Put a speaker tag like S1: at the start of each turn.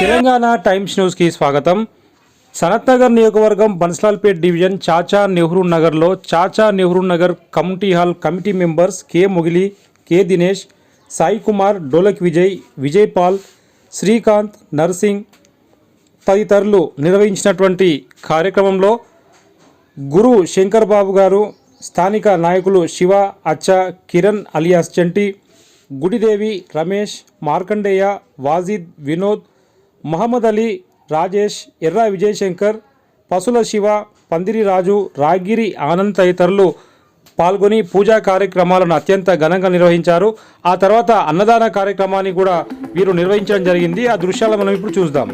S1: Telangana times న్యూస్కి స్వాగతం. సనత్ నగర్ నియోజకవర్గం బన్స్లాల్పేట్ డివిజన్ చాచా నెహ్రూ నగర్లో Chacha Nehru Nagar community hall committee members K Mugili, K Dinesh, Sai Kumar, Dolak Vijay, Vijay Pal, Srikanth, Narsing తదితరులు నిర్వహించినటువంటి కార్యక్రమంలో గురు శంకర్ బాబు గారు, స్థానిక నాయకులు శివ, అచ్చ, కిరణ్ అలియాస్ చంటి, గుడిదేవి, రమేష్, మార్కండేయ, వాజిద్, వినోద్, మహమ్మద్ అలీ, రాజేష్, ఎర్రా విజయశంకర్, పసుల శివ, పందిరి రాజు, రాగిరి ఆనంద్ తదితరులు పాల్గొని పూజా కార్యక్రమాలను అత్యంత ఘనంగా నిర్వహించారు. ఆ తర్వాత అన్నదాన కార్యక్రమాన్ని కూడా వీరు నిర్వహించడం జరిగింది. ఆ దృశ్యాలను మనం ఇప్పుడు చూద్దాం.